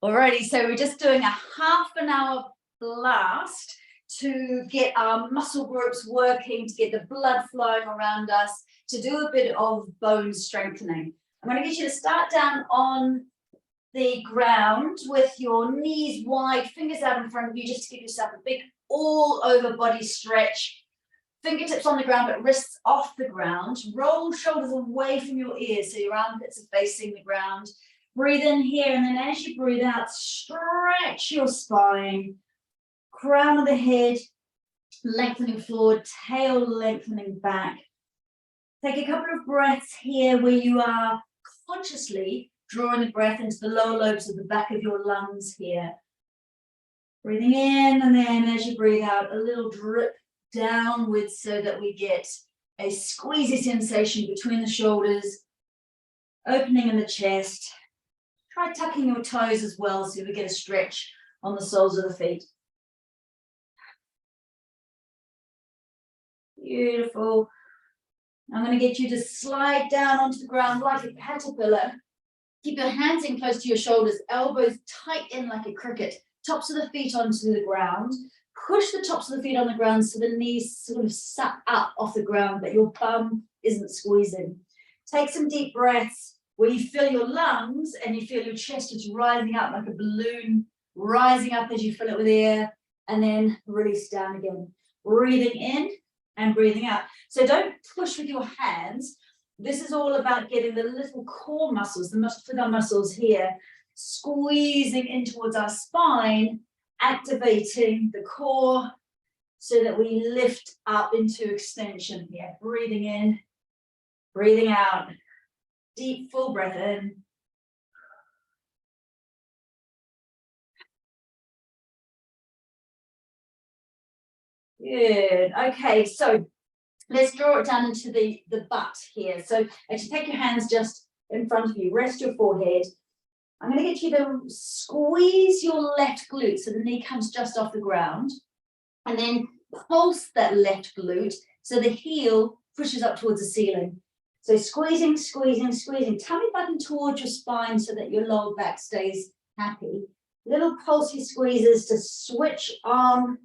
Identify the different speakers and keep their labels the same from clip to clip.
Speaker 1: Alrighty, so we're just doing a half an hour blast to get our muscle groups working, to get the blood flowing around us, to do a bit of bone strengthening. I'm going to get you to start down on the ground with your knees wide, fingers out in front of you, just to give yourself a big all over body stretch. Fingertips on the ground, but wrists off the ground. Roll shoulders away from your ears so your armpits are facing the ground. Breathe in here, and then as you breathe out, stretch your spine, crown of the head lengthening forward, tail lengthening back. Take a couple of breaths here where you are consciously drawing the breath into the lower lobes of the back of your lungs here. Breathing in, and then as you breathe out, a little drip downwards so that we get a squeezy sensation between the shoulders, opening in the chest. Try tucking your toes as well so we get a stretch on the soles of the feet. Beautiful. I'm going to get you to slide down onto the ground like a caterpillar. Keep your hands in close to your shoulders, elbows tight in like a cricket, tops of the feet onto the ground. Push the tops of the feet on the ground so the knees sort of suck up off the ground, but your bum isn't squeezing. Take some deep breaths where you feel your lungs and you feel your chest is rising up like a balloon, rising up as you fill it with air, and then release down again. Breathing in and breathing out. So don't push with your hands. This is all about getting the little core muscles, the muscular muscles here, squeezing in towards our spine, activating the core so that we lift up into extension here. Breathing in, breathing out. Deep, full breath in. Good. Okay, so let's draw it down into the butt here. So actually take your hands just in front of you. Rest your forehead. I'm going to get you to squeeze your left glute so the knee comes just off the ground. And then pulse that left glute so the heel pushes up towards the ceiling. So squeezing, squeezing, squeezing. Tummy button towards your spine so that your lower back stays happy. Little pulsey squeezes to switch on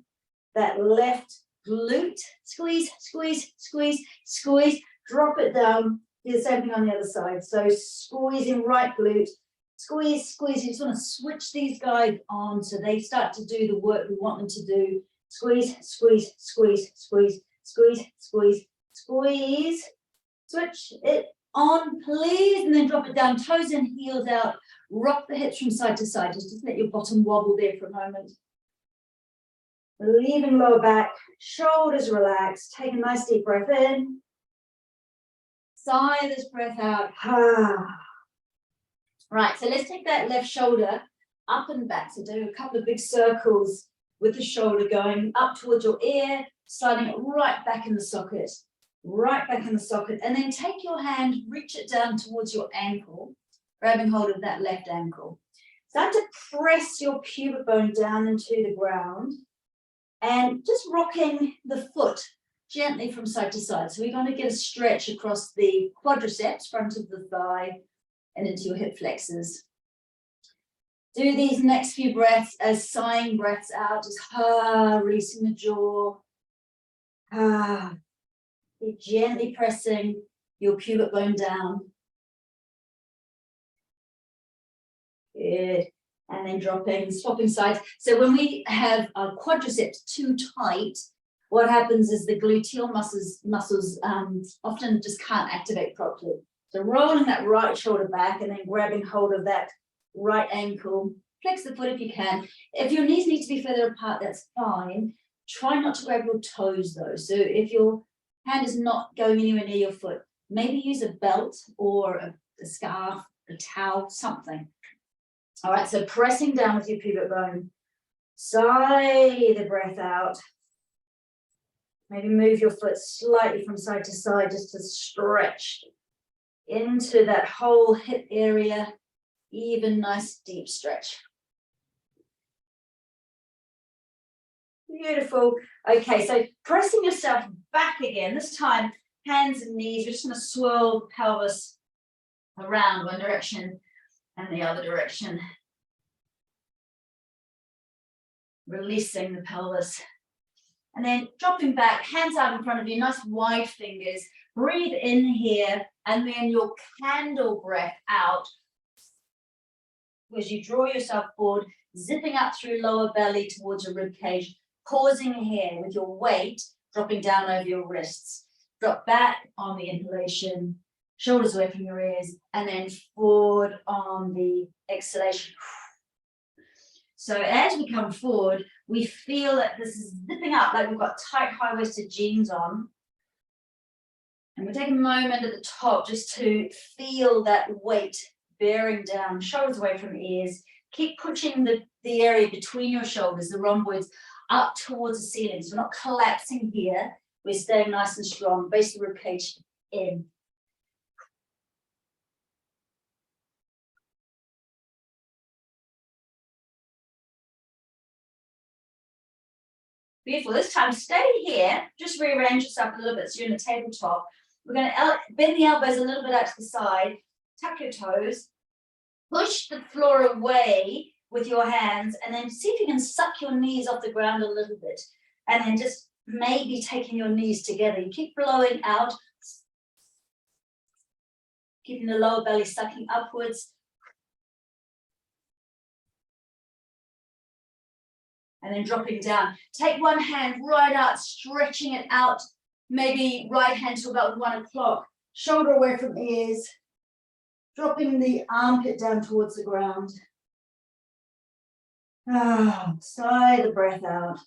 Speaker 1: that left glute. Squeeze, squeeze, squeeze, squeeze. Drop it down. Do the same thing on the other side. So squeezing right glute. Squeeze, squeeze. You just want to switch these guys on so they start to do the work we want them to do. Squeeze, squeeze, squeeze, squeeze, squeeze, squeeze, squeeze. Switch it on, please, and then drop it down, toes in, heels out. Rock the hips from side to side. Just let your bottom wobble there for a moment. Leaving lower back, shoulders relaxed. Take a nice deep breath in. Sigh this breath out. Right, so let's take that left shoulder up and back. So do a couple of big circles with the shoulder going up towards your ear, sliding it right back in the socket. Right back in the socket, and then take your hand, reach it down towards your ankle, grabbing hold of that left ankle. Start to press your pubic bone down into the ground and just rocking the foot gently from side to side. So we're going to get a stretch across the quadriceps, front of the thigh, and into your hip flexors. Do these next few breaths as sighing breaths out, just releasing the jaw. You're gently pressing your pubic bone down. Good. And then dropping, swapping sides. So when we have our quadriceps too tight, what happens is the gluteal muscles often just can't activate properly. So rolling that right shoulder back and then grabbing hold of that right ankle. Flex the foot if you can. If your knees need to be further apart, that's fine. Try not to grab your toes though. So if your hand is not going anywhere near your foot, maybe use a belt or a scarf, a towel, something. All right, so pressing down with your pubic bone. Sigh the breath out. Maybe move your foot slightly from side to side just to stretch into that whole hip area. Even nice deep stretch. Beautiful. Okay, so pressing yourself back again. This time, hands and knees. We're just going to swirl the pelvis around one direction and the other direction. Releasing the pelvis. And then dropping back, hands out in front of you, nice wide fingers. Breathe in here, and then your candle breath out as you draw yourself forward, zipping up through lower belly towards your rib cage, pausing here with your weight dropping down over your wrists. Drop back on the inhalation, shoulders away from your ears, and then forward on the exhalation. So as we come forward, we feel that this is zipping up, like we've got tight high-waisted jeans on. And we'll take a moment at the top just to feel that weight bearing down, shoulders away from ears. Keep pushing the area between your shoulders, the rhomboids, up towards the ceiling. So we're not collapsing here. We're staying nice and strong. Base of the ribcage in. Beautiful. This time, stay here. Just rearrange yourself a little bit so you're in the tabletop. We're going to bend the elbows a little bit out to the side. Tuck your toes. Push the floor away with your hands, and then see if you can suck your knees off the ground a little bit. And then just maybe taking your knees together. You keep blowing out, keeping the lower belly sucking upwards. And then dropping down. Take one hand right out, stretching it out. Maybe right hand to about 1 o'clock. Shoulder away from ears. Dropping the armpit down towards the ground. Sigh the breath out.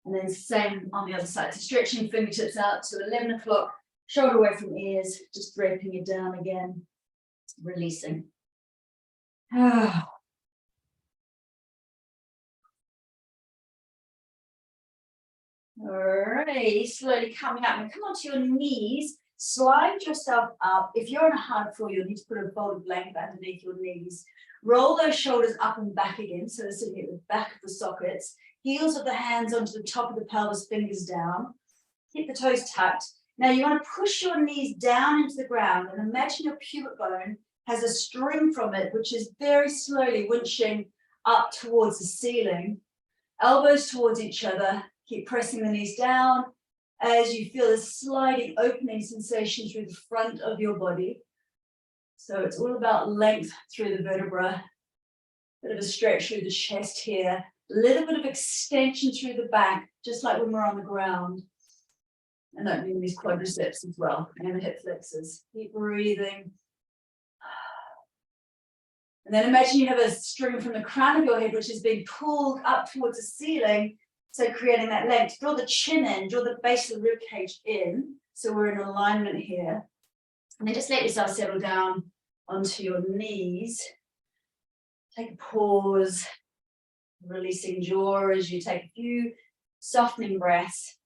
Speaker 1: And then same on the other side. So stretching fingertips out to 11 o'clock. Shoulder away from ears. Just draping it down again. Releasing. All right, slowly coming up and come onto your knees, slide yourself up. If you're on a hard floor, you'll need to put a folded blanket underneath your knees. Roll those shoulders up and back again, so they're sitting at the back of the sockets. Heels of the hands onto the top of the pelvis, fingers down. Keep the toes tucked. Now you want to push your knees down into the ground and imagine your pubic bone has a string from it, which is very slowly winching up towards the ceiling. Elbows towards each other. Keep pressing the knees down as you feel a sliding opening sensation through the front of your body. So it's all about length through the vertebra, bit of a stretch through the chest here, a little bit of extension through the back, just like when we're on the ground. And opening these quadriceps as well, and the hip flexors. Keep breathing. And then imagine you have a string from the crown of your head, which is being pulled up towards the ceiling. So creating that length, draw the chin in, draw the base of the rib cage in. So we're in alignment here. And then just let yourself settle down onto your knees. Take a pause, releasing jaw as you take a few softening breaths.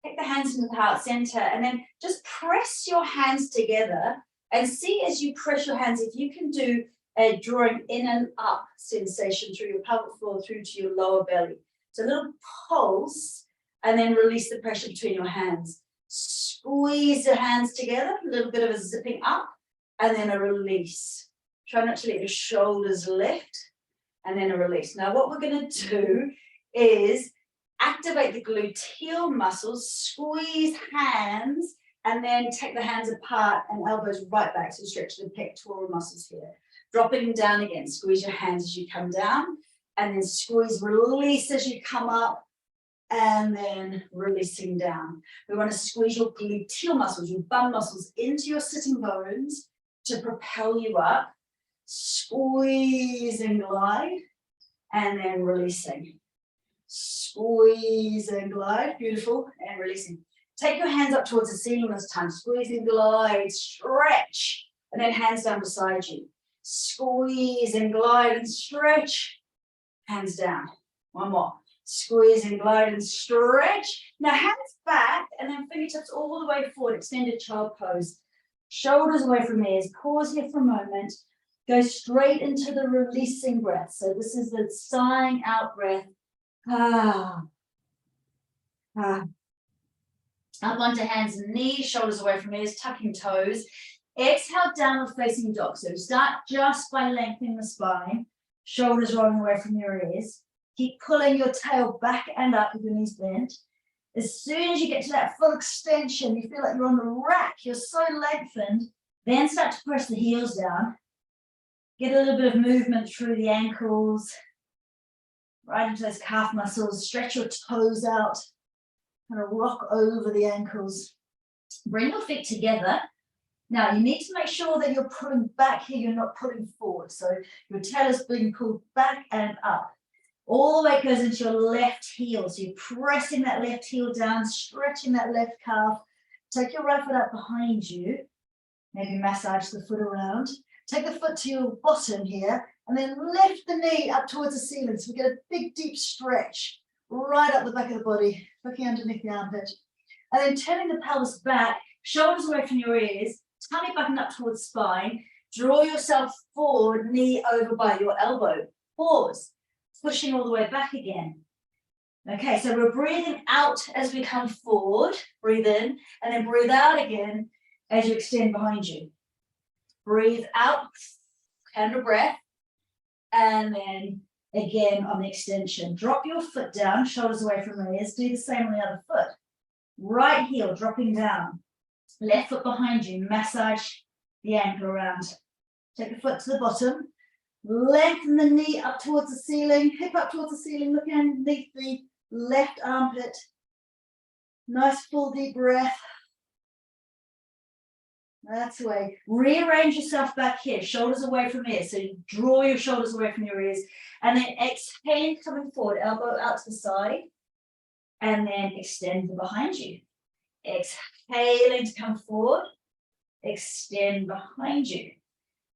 Speaker 1: Take the hands into the heart center and then just press your hands together and see as you press your hands if you can do a drawing in and up sensation through your pelvic floor through to your lower belly. So a little pulse, and then release the pressure between your hands. Squeeze your hands together, a little bit of a zipping up, and then a release. Try not to let your shoulders lift, and then a release. Now what we're going to do is activate the gluteal muscles, squeeze hands, and then take the hands apart and elbows right back. So stretch the pectoral muscles here. Dropping down again, squeeze your hands as you come down. And then squeeze, release as you come up, and then releasing down. We want to squeeze your gluteal muscles, your bum muscles into your sitting bones to propel you up. Squeeze and glide, and then releasing. Squeeze and glide, beautiful, and releasing. Take your hands up towards the ceiling this time. Squeeze and glide, stretch, and then hands down beside you. Squeeze and glide and stretch. Hands down. One more. Squeeze and glide and stretch. Now hands back and then fingertips all the way forward. Extended child pose. Shoulders away from ears. Pause here for a moment. Go straight into the releasing breath. So this is the sighing out breath. Up onto hands and knees. Shoulders away from ears. Tucking toes. Exhale, downward facing dog. So start just by lengthening the spine. Shoulders rolling away from your ears. Keep pulling your tail back and up with your knees bent. As soon as you get to that full extension, you feel like you're on the rack, you're so lengthened, then start to press the heels down. Get a little bit of movement through the ankles, right into those calf muscles, stretch your toes out, kind of rock over the ankles. Bring your feet together. Now, you need to make sure that you're pulling back here, you're not pulling forward. So your tail is being pulled back and up. All the way goes into your left heel. So you're pressing that left heel down, stretching that left calf. Take your right foot up behind you. Maybe massage the foot around. Take the foot to your bottom here, and then lift the knee up towards the ceiling. So we get a big, deep stretch right up the back of the body, looking underneath the armpit. And then turning the pelvis back, shoulders away from your ears, tummy button up towards spine. Draw yourself forward, knee over by your elbow. Pause, pushing all the way back again. Okay, so we're breathing out as we come forward. Breathe in, and then breathe out again as you extend behind you. Breathe out, count a breath, and then again on the extension. Drop your foot down, shoulders away from the ears. Do the same on the other foot. Right heel dropping down. Left foot behind you. Massage the ankle around. Take the foot to the bottom. Lengthen the knee up towards the ceiling. Hip up towards the ceiling. Look underneath the left armpit. Nice full deep breath. That's the way. Rearrange yourself back here, shoulders away from ears. So you draw your shoulders away from your ears. And then exhale, coming forward, elbow out to the side. And then extend from behind you. Exhaling to come forward. Extend behind you.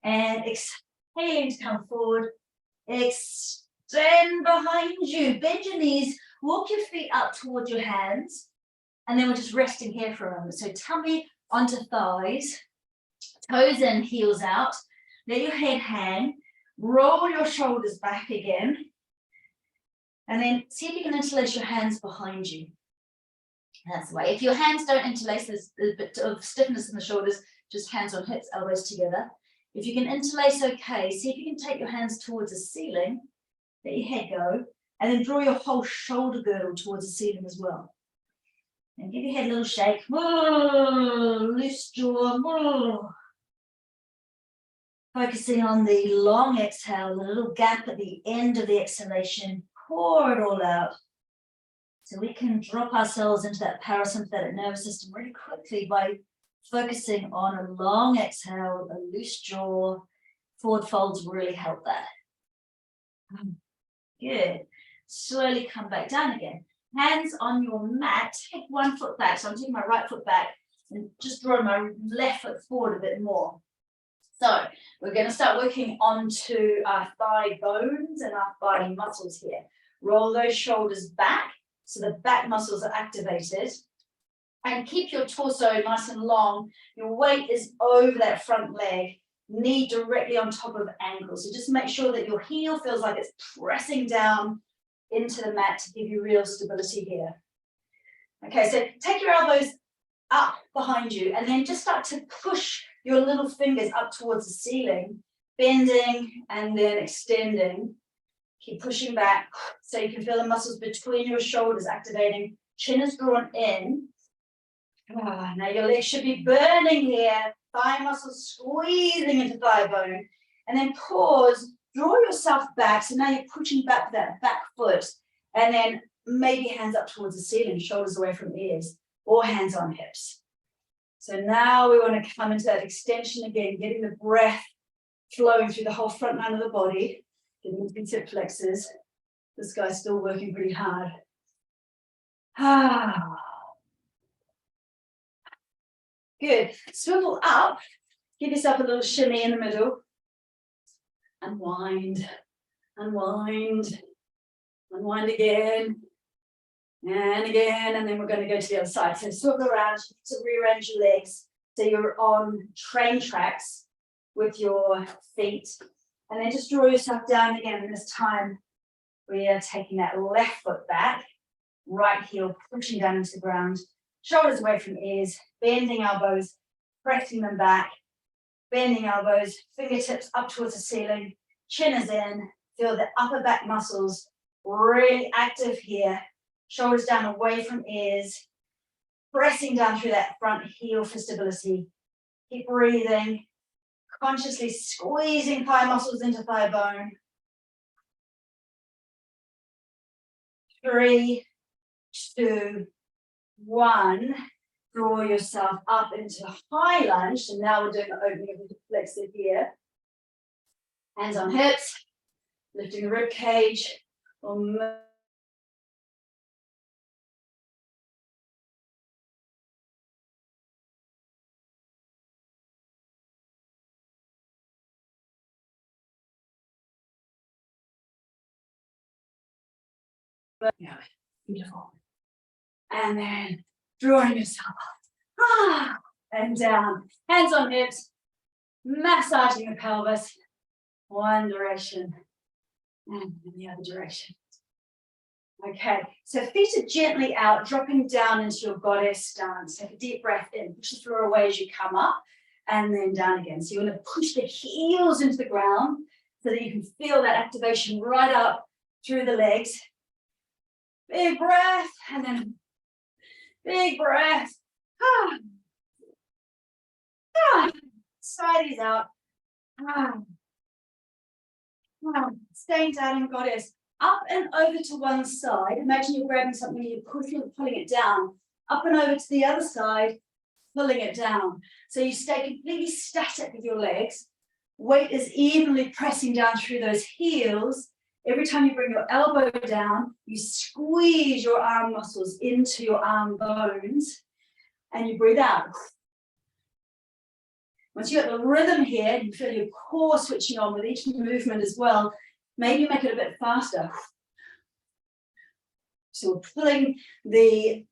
Speaker 1: And exhaling to come forward. Extend behind you. Bend your knees. Walk your feet up towards your hands. And then we're just resting here for a moment. So tummy onto thighs, toes in, heels out. Let your head hang. Roll your shoulders back again. And then see if you can interlace your hands behind you. That's the way. If your hands don't interlace, there's a bit of stiffness in the shoulders, just hands on hips, elbows together. If you can interlace, okay. See if you can take your hands towards the ceiling. Let your head go. And then draw your whole shoulder girdle towards the ceiling as well. And give your head a little shake. Whoa, loose jaw. Whoa. Focusing on the long exhale, the little gap at the end of the exhalation. Pour it all out. So we can drop ourselves into that parasympathetic nervous system really quickly by focusing on a long exhale, a loose jaw. Forward folds really help that. Good. Slowly come back down again. Hands on your mat, take one foot back. So I'm taking my right foot back and just drawing my left foot forward a bit more. So we're going to start working onto our thigh bones and our thigh muscles here. Roll those shoulders back so the back muscles are activated. And keep your torso nice and long. Your weight is over that front leg, knee directly on top of ankle. So just make sure that your heel feels like it's pressing down into the mat to give you real stability here. Okay, so take your elbows up behind you and then just start to push your little fingers up towards the ceiling, bending and then extending. Keep pushing back so you can feel the muscles between your shoulders activating. Chin is drawn in. Now your legs should be burning here. Thigh muscles squeezing into thigh bone. And then pause. Draw yourself back. So now you're pushing back that back foot. And then maybe hands up towards the ceiling, shoulders away from ears, or hands on hips. So now we want to come into that extension again, getting the breath flowing through the whole front line of the body, getting into hip flexors. This guy's still working pretty hard. Good. Swivel up. Give yourself a little shimmy in the middle. Unwind. Unwind. Unwind again. And again. And then we're going to go to the other side. So swivel around to rearrange your legs. So you're on train tracks with your feet. And then just draw yourself down again. And this time we are taking that left foot back. Right heel pushing down into the ground. Shoulders away from ears, bending elbows, pressing them back, bending elbows, fingertips up towards the ceiling, chin is in, feel the upper back muscles Really active here. Shoulders down away from ears. Pressing down through that front heel for stability. Keep breathing. Consciously squeezing thigh muscles into thigh bone. 3, 2, 1. Draw yourself up into high lunge. So now we're doing the opening of the flexor here. Hands on hips, lifting the rib cage. Yeah, beautiful. And then drawing yourself up and down. Hands on hips, massaging the pelvis. One direction and in the other direction. Okay, so feet are gently out, dropping down into your goddess stance. Take a deep breath in, push the floor away as you come up, and then down again. So you want to push the heels into the ground so that you can feel that activation right up through the legs. Big breath, and then big breath. Sideys out. Staying down in goddess. Up and over to one side. Imagine you're grabbing something and you're pulling it down. Up and over to the other side, pulling it down. So you stay completely static with your legs. Weight is evenly pressing down through those heels. Every time you bring your elbow down, you squeeze your arm muscles into your arm bones and you breathe out. Once you get the rhythm here, you feel your core switching on with each movement as well. Maybe make it a bit faster. So we're pulling the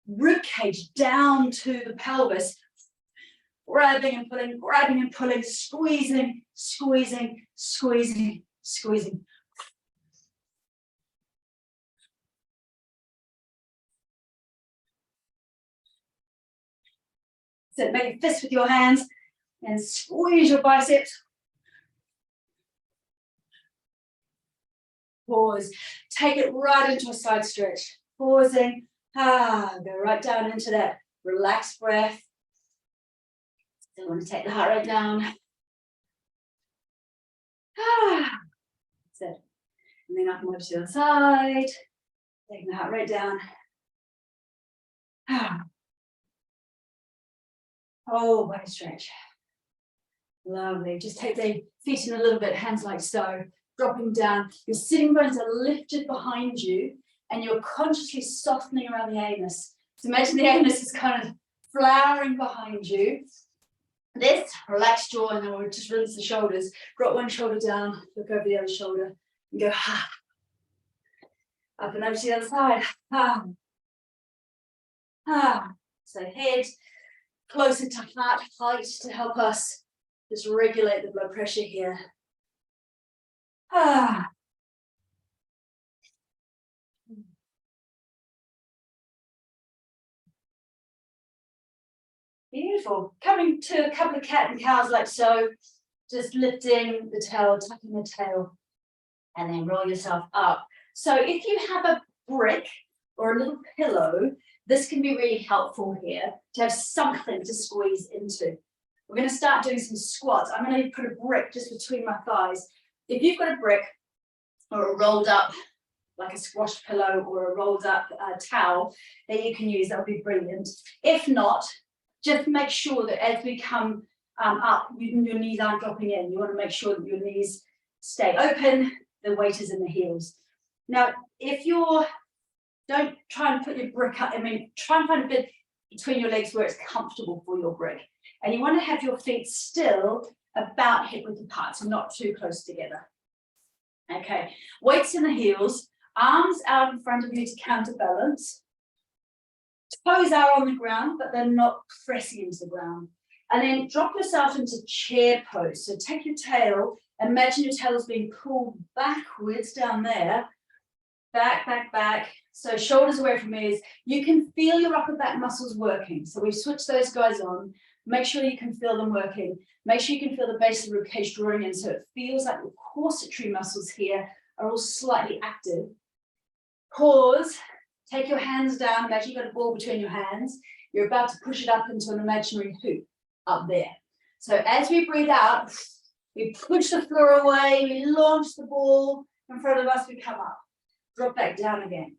Speaker 1: ribcage down to the pelvis, grabbing and pulling, squeezing, squeezing, squeezing, squeezing. So make a fist with your hands and squeeze your biceps. Pause. Take it right into a side stretch. Pausing. Go right down into that relaxed breath. Still want to take the heart rate down. That's it. And then up and over to the other side. Taking the heart rate down. Oh, body stretch. Lovely. Just take the feet in a little bit, hands like so. Dropping down. Your sitting bones are lifted behind you and you're consciously softening around the anus. So imagine the anus is kind of flowering behind you. This, relax jaw, and then we'll just rinse the shoulders. Drop one shoulder down, look over the other shoulder, and go ha. Up and over to the other side. Ha. Ha. So head closer to heart height to help us just regulate the blood pressure here. Beautiful. Coming to a couple of cat and cows like so. Just lifting the tail, tucking the tail, and then roll yourself up. So if you have a brick or a little pillow, this can be really helpful here to have something to squeeze into. We're going to start doing some squats. I'm going to put a brick just between my thighs. If you've got a brick or a rolled up, like a squash pillow or a rolled up towel that you can use, that would be brilliant. If not, just make sure that as we come up, your knees aren't dropping in. You want to make sure that your knees stay open, the weight is in the heels. Now, if you're, don't try and put your brick up, try and find a bit between your legs where it's comfortable for your brick. And you want to have your feet still about hip width apart, so not too close together. Okay, weights in the heels, arms out in front of you to counterbalance. Toes are on the ground, but they're not pressing into the ground. And then drop yourself into chair pose. So take your tail, imagine your tail is being pulled backwards down there. Back, back, back. So shoulders away from ears. You can feel your upper back muscles working. So we've switched those guys on. Make sure you can feel them working. Make sure you can feel the base of the ribcage drawing in so it feels like the corsetory muscles here are all slightly active. Pause, take your hands down, imagine you've got a ball between your hands. You're about to push it up into an imaginary hoop up there. So as we breathe out, we push the floor away, we launch the ball in front of us, we come up. Drop back down again.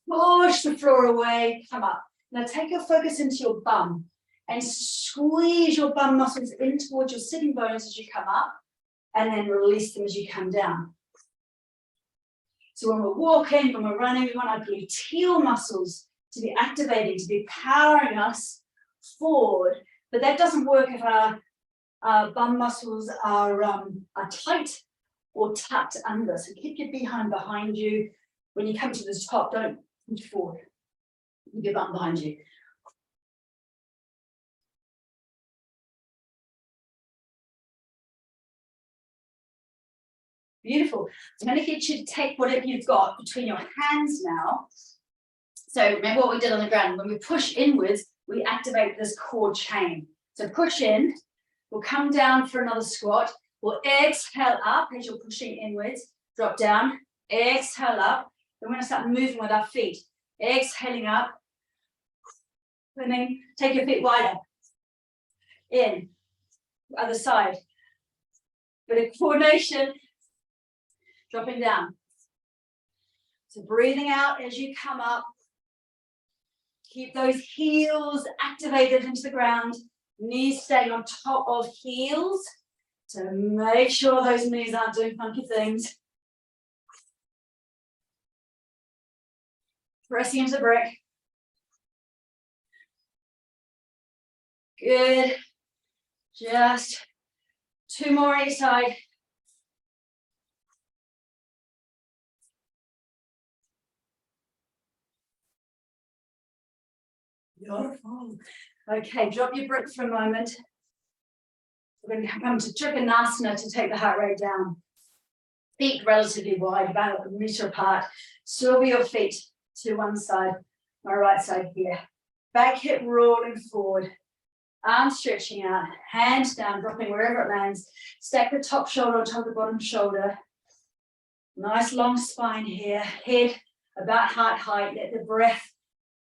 Speaker 1: Push the floor away, come up. Now take your focus into your bum and squeeze your bum muscles in towards your sitting bones as you come up, and then release them as you come down. So when we're walking, when we're running, we want our gluteal muscles to be activating, to be powering us forward. But that doesn't work if our bum muscles are tight or tucked under. So keep your behind you. When you come to the top, don't push forward. Keep your bum behind you. Beautiful. I'm going to get you to take whatever you've got between your hands now. So remember what we did on the ground. When we push inwards, we activate this core chain. So push in, we'll come down for another squat. We'll exhale up as you're pushing inwards. Drop down, exhale up. Then we're going to start moving with our feet. Exhaling up. And then take your feet wider. In. Other side. Bit of coordination. Dropping down. So breathing out as you come up. Keep those heels activated into the ground. Knees staying on top of heels. So make sure those knees aren't doing funky things. Pressing into the brick. Good. Just 2 more each side. Beautiful. Okay, drop your brick for a moment. We're going to come to Trikonasana to take the heart rate down. Feet relatively wide, about 1 meter apart. Swivel your feet to one side, my right side here. Back hip rolling forward. Arms stretching out, hands down, dropping wherever it lands. Stack the top shoulder on top of the bottom shoulder. Nice long spine here. Head about heart height. Let the breath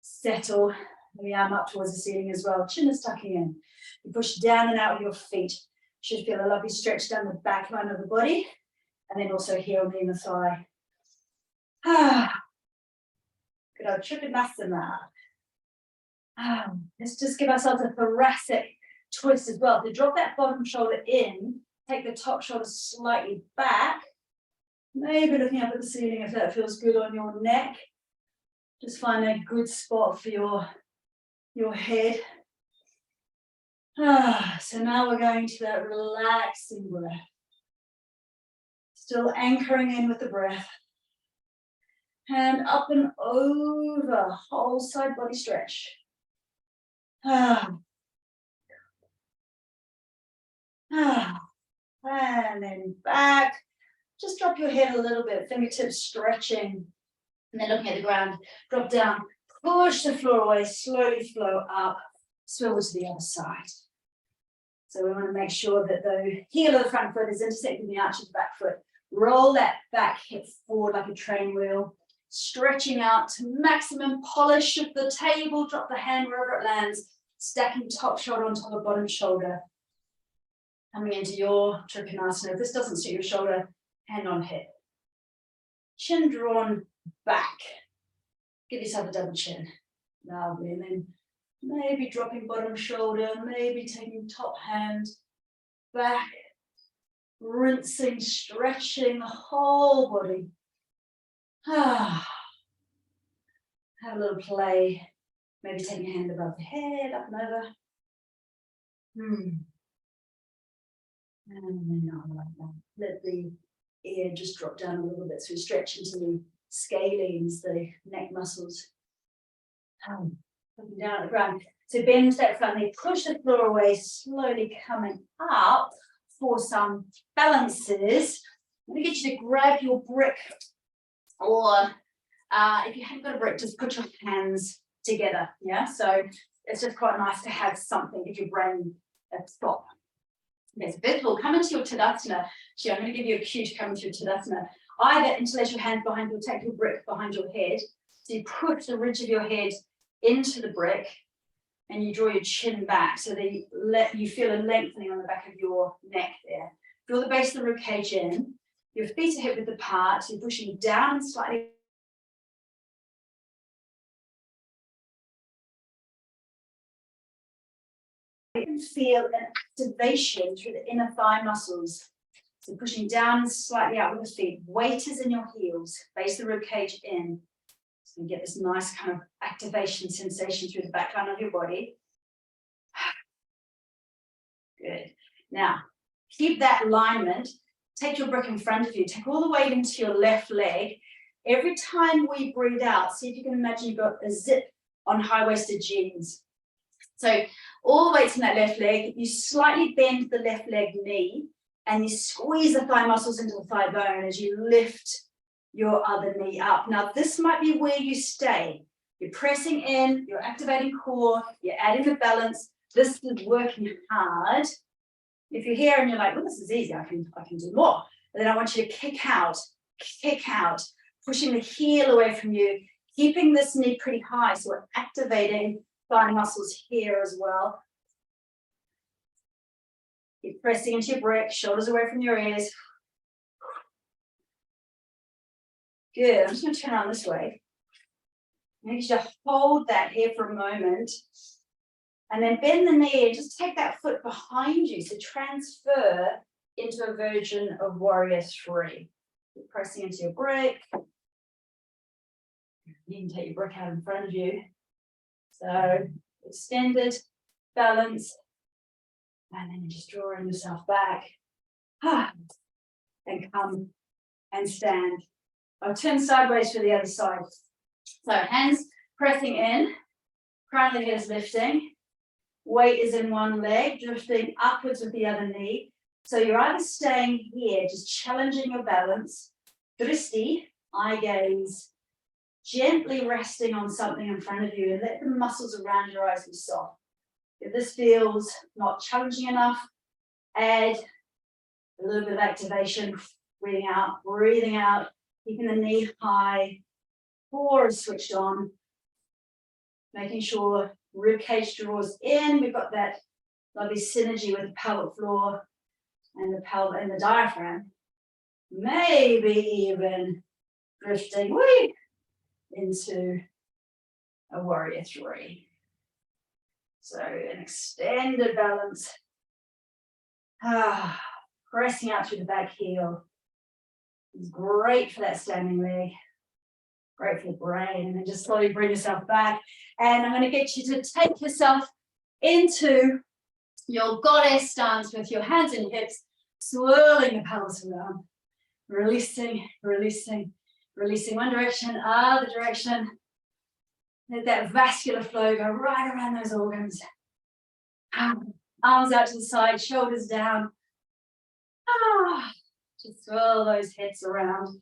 Speaker 1: settle. The arm up towards the ceiling as well. Chin is tucking in. You push down and out with your feet. You should feel a lovely stretch down the back line of the body. And then also here on the inner thigh. Good old Trikonasana. Let's just give ourselves a thoracic twist as well. To drop that bottom shoulder in, take the top shoulder slightly back. Maybe looking up at the ceiling if that feels good on your neck. Just find a good spot for your head. So now we're going to that relaxing breath. Still anchoring in with the breath. Hand up and over, whole side body stretch. And then back. Just drop your head a little bit, fingertips stretching. And then looking at the ground, drop down, push the floor away, slowly flow up, swivel to the other side. So we want to make sure that the heel of the front foot is intersecting the arch of the back foot. Roll that back hip forward like a train wheel, stretching out to maximum polish of the table, drop the hand wherever it lands, stacking top shoulder on top of bottom shoulder. Coming into your Trikonasana. If this doesn't suit your shoulder, hand on hip. Chin drawn back. Give yourself a double chin. Lovely. And then maybe dropping bottom shoulder, maybe taking top hand back, rinsing, stretching the whole body. Have a little play. Maybe taking a hand above the head, up and over. And then on like that. Let the ear just drop down a little bit. So we stretch into the scalenes, the neck muscles. Looking down at the ground. So bend that front knee, push the floor away, slowly coming up for some balances. I'm going to get you to grab your brick, or if you haven't got a brick, just put your hands together. Yeah, so it's just quite nice to have something if your brain stop. Okay, so first of all, come into your Tadasana. Actually, I'm going to give you a cue to come into your Tadasana. Either interlace your hands behind you or take your brick behind your head. So you push the ridge of your head into the brick and you draw your chin back so that you feel a lengthening on the back of your neck there. Feel the base of the ribcage in. Your feet are hip width apart. So you're pushing down slightly. You can feel an activation through the inner thigh muscles. So pushing down slightly out with the feet. Weight is in your heels. Base the ribcage in. So you get this nice kind of activation sensation through the back line of your body. Good. Now, keep that alignment. Take your brick in front of you. Take all the weight into your left leg. Every time we breathe out, see if you can imagine you've got a zip on high-waisted jeans. So all the weight's in that left leg. You slightly bend the left leg knee and you squeeze the thigh muscles into the thigh bone as you lift your other knee up. Now, this might be where you stay. You're pressing in, you're activating core, you're adding the balance. This is working hard. If you're here and you're like, well, this is easy, I can do more. And then I want you to kick out, pushing the heel away from you, keeping this knee pretty high. So we're activating thigh muscles here as well. Keep pressing into your brick, shoulders away from your ears. Good, I'm just going to turn around this way. Make sure you hold that here for a moment. And then bend the knee and just take that foot behind you. So transfer into a version of warrior 3. Keep pressing into your brick. You can take your brick out in front of you. So extended, balance, and then you're just drawing yourself back. And come and stand. I'll turn sideways for the other side. So hands pressing in, crown of the head is lifting. Weight is in one leg, drifting upwards with the other knee. So you're either staying here, just challenging your balance, dristi, eye gaze, gently resting on something in front of you and let the muscles around your eyes be soft. If this feels not challenging enough, add a little bit of activation, breathing out, keeping the knee high, core is switched on, making sure rib cage draws in. We've got that lovely synergy with the pelvic floor and the diaphragm. Maybe even drifting into a warrior 3. So an extended balance. Pressing out through the back heel. It's great for that standing leg. Great for the brain. And then just slowly bring yourself back. And I'm going to get you to take yourself into your goddess stance with your hands in your hips, swirling the pelvis around. Releasing one direction, other direction. Let that vascular flow go right around those organs. Arms out to the side, shoulders down. Just swirl those heads around.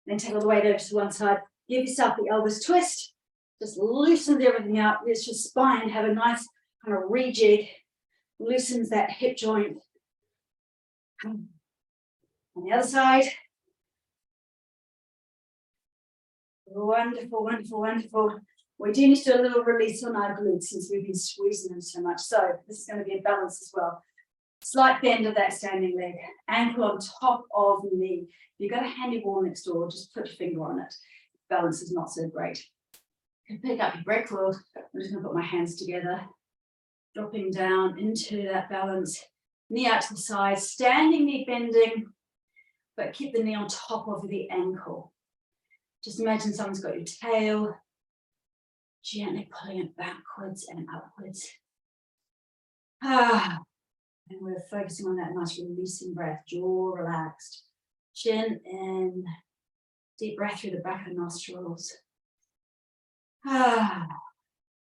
Speaker 1: Then take all the weight over to one side. Give yourself the elbows twist. Just loosens everything out. Lets your spine have a nice kind of rejig. Loosens that hip joint. On the other side. Wonderful, wonderful, wonderful. We do need to do a little release on our glutes since we've been squeezing them so much. So this is going to be a balance as well. Slight bend of that standing leg. Ankle on top of the knee. If you've got a handy wall next door, just put your finger on it. Balance is not so great. You can pick up your brick wall. I'm just going to put my hands together. Dropping down into that balance. Knee out to the side. Standing knee bending. But keep the knee on top of the ankle. Just imagine someone's got your tail. Gently pulling it backwards and upwards. And we're focusing on that nice releasing breath, jaw relaxed, chin in, deep breath through the back of the nostrils.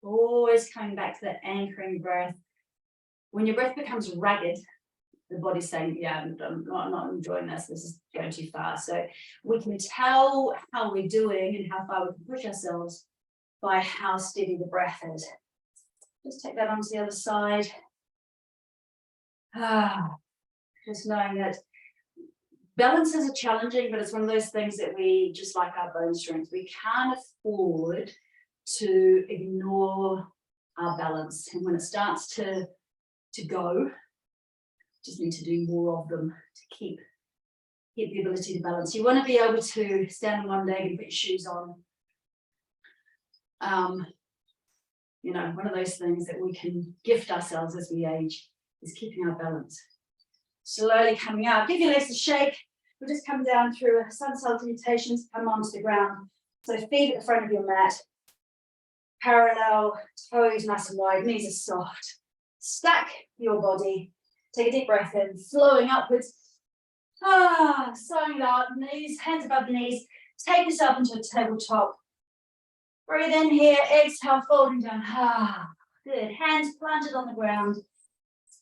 Speaker 1: Always coming back to that anchoring breath. When your breath becomes ragged, the body's saying, yeah, I'm not enjoying this is going too far. So we can tell how we're doing and how far we can push ourselves by how steady the breath is. Just take that onto the other side. Just knowing that Balances are challenging, but it's one of those things that we, just like our bone strength, we can't afford to ignore our balance. And when it starts to go, just need to do more of them to keep the ability to balance. You want to be able to stand on one leg and put your shoes on. You know, one of those things that we can gift ourselves as we age is keeping our balance. Slowly coming out. Give your legs a shake. We'll just come down through a sun salutations, come onto the ground. So feet at the front of your mat. Parallel, toes nice and wide, knees are soft. Stack your body. Take a deep breath in, flowing upwards. Slowing it out, knees, hands above the knees. Take yourself into a tabletop. Breathe in here, exhale, folding down. Good. Hands planted on the ground.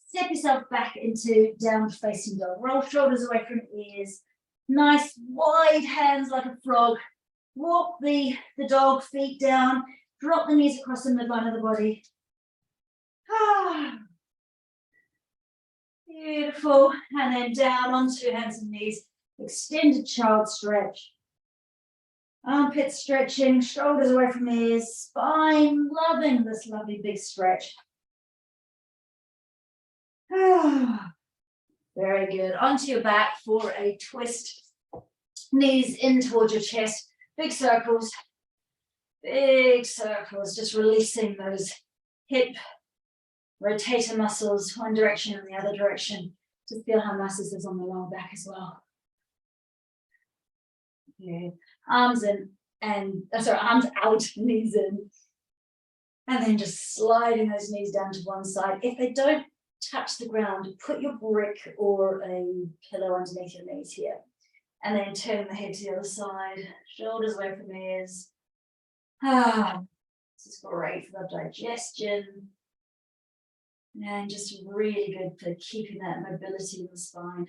Speaker 1: Step yourself back into downward facing dog. Roll shoulders away from ears. Nice wide hands like a frog. Walk the dog, feet down. Drop the knees across the midline of the body. Beautiful. And then down onto hands and knees. Extended child stretch. Armpits stretching, shoulders away from ears, spine, loving this lovely big stretch. Very good. Onto your back for a twist. Knees in towards your chest. Big circles. Big circles. Just releasing those hip rotator muscles, one direction and the other direction. Just feel how nice this is on the lower back as well. Good. Arms in and arms out, knees in. And then just sliding those knees down to one side. If they don't touch the ground, put your brick or a pillow underneath your knees here. And then turn the head to the other side. Shoulders away from ears. This is great for the digestion. And just really good for keeping that mobility in the spine.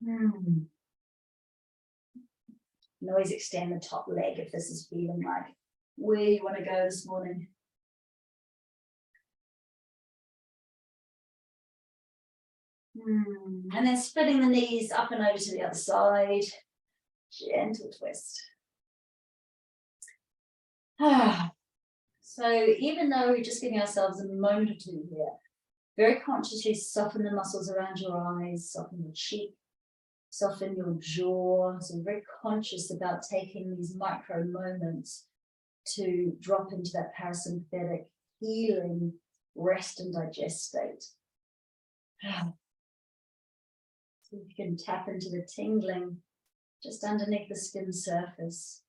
Speaker 1: You can always extend the top leg if this is feeling like where you want to go this morning. And then splitting the knees up and over to the other side. Gentle twist. So even though we're just giving ourselves a moment or two here, very consciously soften the muscles around your eyes, soften your cheek, soften your jaw. So very conscious about taking these micro moments to drop into that parasympathetic, healing, rest and digest state. So you can tap into the tingling just underneath the skin surface.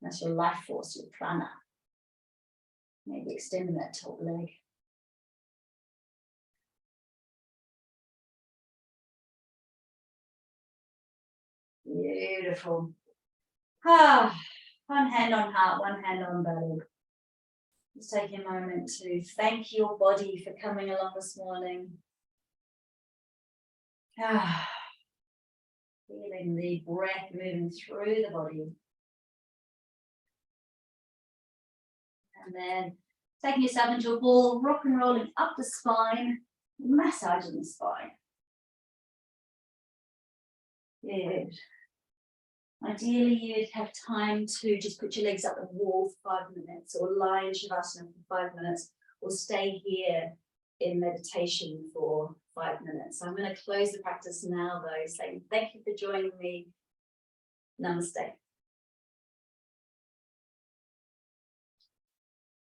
Speaker 1: That's your life force, your prana. Maybe extending that top leg. Beautiful. One hand on heart, one hand on belly. Just taking a moment to thank your body for coming along this morning. Feeling the breath moving through the body. And then taking yourself into a ball, rock and rolling up the spine, massaging the spine. Good. Ideally, you'd have time to just put your legs up the wall for 5 minutes, or lie in Shavasana for 5 minutes, or stay here in meditation for 5 minutes. So I'm going to close the practice now, though, saying thank you for joining me. Namaste.